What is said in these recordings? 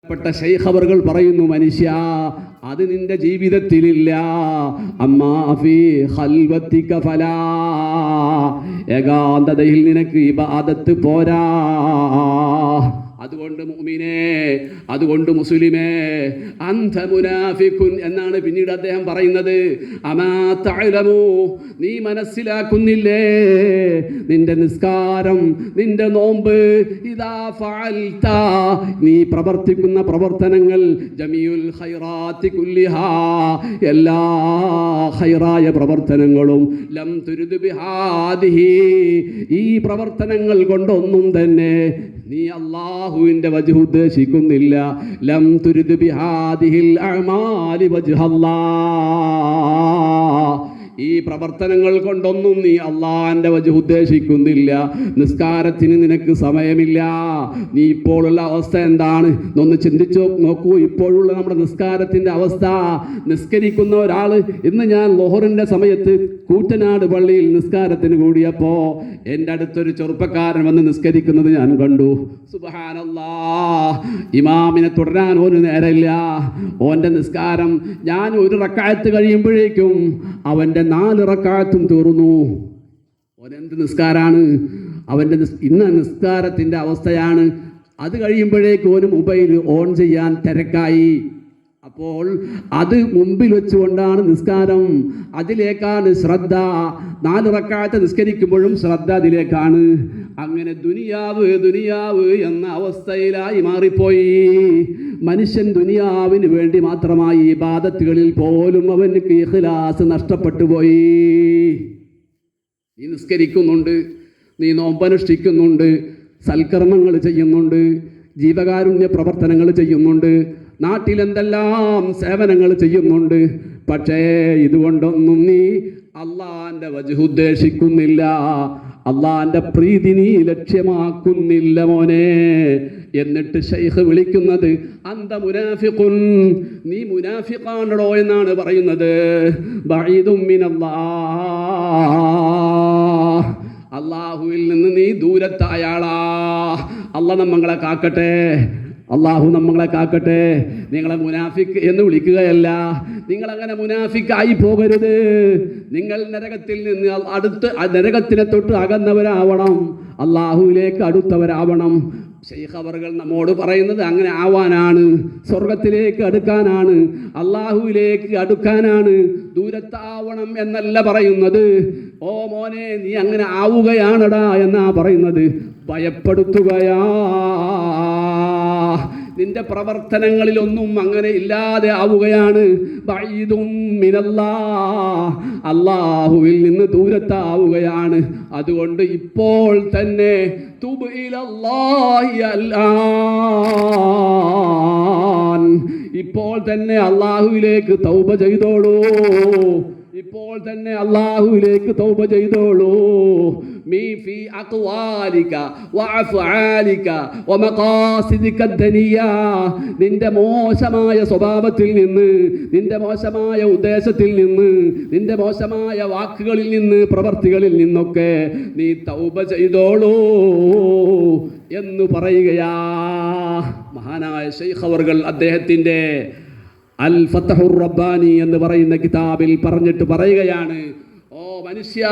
പ്പെട്ട ശൈഖ് അവർകൾ പറയുന്നു, മനുഷ്യ അത് നിന്റെ ജീവിതത്തിലില്ല. അമ്മാ ഫീ ഖൽവതിക ഫലാ, ഏകാന്തതയിൽ നിനക്ക് ഇബാദത്ത് പോരാ. അതുകൊണ്ട് മുഅ്മിനേ, അതുകൊണ്ട് മുസ്ലിമേ, അൻത മുനാഫിഖുൻ എന്നാണ് പിന്നീട് അദ്ദേഹം പറയുന്നത്. അമാ തഅലമു, നീ മനസ്സിലാക്കുന്നില്ലേ, നിന്റെ നിസ്കാരം, നിന്റെ നോമ്പ്, ഇദാ ഫഅൽത, നീ പ്രവർത്തിക്കുന്ന പ്രവർത്തനങ്ങൾ, ജമീഉൽ ഖൈറാത്തി കുല്ലിഹാ, എല്ലാ ഖൈറായ പ്രവർത്തനങ്ങളും, ലം തുരിദ് ബിഹാദിഹി, ഈ പ്രവർത്തനങ്ങൾ കൊണ്ടൊന്നും തന്നെ നീ അല്ലാഹുവിന്റെ വജ്ഹ് ഉദ്ദേശിക്കുന്നില്ല. ലം തുരിദ് ബിഹാദിഹിൽ അഅമാലി വജ്ഹല്ലാഹ്, ഈ പ്രവർത്തനങ്ങൾ കൊണ്ടൊന്നും നീ അള്ളാന്റെ വജ്ഹ് ഉദ്ദേശിക്കുന്നില്ല. നിസ്കാരത്തിന് നിനക്ക് സമയമില്ല. നീ ഇപ്പോഴുള്ള അവസ്ഥ എന്താണ് എന്നൊന്ന് ചിന്തിച്ചു നോക്കൂ. ഇപ്പോഴുള്ള നമ്മുടെ നിസ്കാരത്തിന്റെ അവസ്ഥ. നിസ്കരിക്കുന്ന ഒരാൾ, ഇന്ന് ഞാൻ ളുഹറിന്റെ സമയത്ത് കൂറ്റനാട് പള്ളിയിൽ നിസ്കാരത്തിന് കൂടിയപ്പോ എൻ്റെ അടുത്തൊരു ചെറുപ്പക്കാരൻ വന്ന് നിസ്കരിക്കുന്നത് ഞാൻ കണ്ടു. സുബ്ഹാനല്ലാഹ്, ഇമാമിനെ തുടരാൻ ഓന് നേരമില്ല. ഓൻ്റെ നിസ്കാരം ഞാൻ ഒരു റക്അത്ത് കഴിയുമ്പോഴേക്കും അവൻ്റെ 4 റക്അത്തും തീർന്നു. ഓനെന്ത് നിസ്കാരാണ് അവൻ്റെ? ഇന്ന് നിസ്കാരത്തിൻ്റെ അവസ്ഥയാണ്. അത് കഴിയുമ്പോഴേക്കും ഓന് മൊബൈൽ ഓൺ ചെയ്യാൻ തിരക്കായി. അപ്പോൾ അത് മുമ്പിൽ വെച്ചുകൊണ്ടാണ് നിസ്കാരം, അതിലേക്കാണ് ശ്രദ്ധ. 4 റക്അത്ത് നിസ്കരിക്കുമ്പോഴും ശ്രദ്ധ അതിലേക്കാണ്. അങ്ങനെ ദുനിയാവ് ദുനിയാവ് എന്ന അവസ്ഥയിലായി മാറിപ്പോയി. മനുഷ്യൻ ദുനിയാവിന് വേണ്ടി മാത്രമായി ഇബാദത്തുകളിൽ പോലും അവനക്ക് ഇഖ്ലാസ് നഷ്ടപ്പെട്ടു പോയി. നീ നിസ്കരിക്കുന്നുണ്ട്, നീ നോമ്പനുഷ്ഠിക്കുന്നുണ്ട്, സൽക്കർമ്മങ്ങൾ ചെയ്യുന്നുണ്ട്, ജീവകാരുണ്യ പ്രവർത്തനങ്ങൾ ചെയ്യുന്നുണ്ട്, നാട്ടിലെന്തെല്ലാം സേവനങ്ങൾ ചെയ്യുന്നുണ്ട്. പക്ഷേ ഇതുകൊണ്ടൊന്നും നീ അള്ളാന്റെ വജ്ഹ് ഉദ്ദേശിക്കുന്നില്ല, അള്ളാന്റെ പ്രീതി നീ ലക്ഷ്യമാക്കുന്നില്ല മോനെ. എന്നിട്ട് ശൈഖ് വിളിക്കുന്നത് അന്ത മുനാഫിഖുൻ, നീ മുനാഫിഖാണോ എന്നാണ് പറയുന്നത്. ബഈദും മിനല്ലാഹ്, അള്ളാഹുവിൽ നിന്ന് നീ ദൂരത്തായാളാ. അള്ളാഹ് നമ്മളെ കാക്കട്ടെ, അള്ളാഹു നമ്മളെ കാക്കട്ടെ. നിങ്ങളെ മുനാഫിക്ക് എന്ന് വിളിക്കുകയല്ല, നിങ്ങളങ്ങനെ മുനാഫിക്കായി പോകരുത്. നിങ്ങൾ നരകത്തിൽ നിന്ന് നരകത്തിനെ തൊട്ട് അകന്നവരാവണം, അള്ളാഹുവിലേക്ക് അടുത്തവരാവണം. ശൈഖ് അവർകൾ നമ്മോട് പറയുന്നത് അങ്ങനെ ആവാനാണ്, സ്വർഗത്തിലേക്ക് അടുക്കാനാണ്, അള്ളാഹുവിലേക്ക് അടുക്കാനാണ്, ദൂരത്താവണം എന്നല്ല പറയുന്നത്. ഓ മോനെ, നീ അങ്ങനെ ആവുകയാണടാ എന്നാ പറയുന്നത്. ഭയപ്പെടുത്തുകയാ. നിന്റെ പ്രവർത്തനങ്ങളിലൊന്നും അങ്ങനെ ഇല്ലാതെ ആവുകയാണ്. ബഈദും മിനല്ലാഹ്, അല്ലാഹുവിൽ നിന്ന് ദൂരത്താവുകയാണ്. അതുകൊണ്ട് ഇപ്പോൾ തന്നെ തുബ് ഇലല്ലാഹി അൽആൻ, ഇപ്പോൾ തന്നെ അല്ലാഹുവിലേക്ക് തൗബ ചെയ്തോളൂ. ഇപ്പോൾ തന്നെ അല്ലാഹുവിലേക്ക് തൗബ ചെയ്തോളൂ. മീ ഫീ അഖ്വാലിക വഅഫ്ആലിക വമഖാസിദിക ദനിയ, നിന്റെ മോശമായ സ്വഭാവത്തിൽ നിന്ന്, നിന്റെ മോശമായ ഉദ്ദേശത്തിൽ നിന്ന്, നിന്റെ മോശമായ വാക്കുകളിൽ നിന്ന്, പ്രവർത്തികളിൽ നിന്നൊക്കെ നീ തൗബ ചെയ്തോളൂ എന്ന് പറയുകയാ മഹാനായ ശൈഖ് അവർകൾ. അദ്ദേഹത്തിൻ്റെ അൽ ഫത്ഹുർ റബ്ബാനി എന്ന് പറയുന്ന കിതാബിൽ പറഞ്ഞിട്ട് പറയുകയാണ്, ഓ മനുഷ്യ,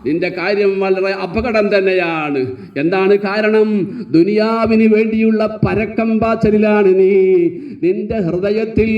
നിന്റെ കാര്യം വളരെ അപകടം തന്നെയാണ്. എന്താണ് കാരണം? ദുനിയാവിന് വേണ്ടിയുള്ള പരക്കം പാച്ചലിലാണ് നീ. നിന്റെ ഹൃദയത്തിൽ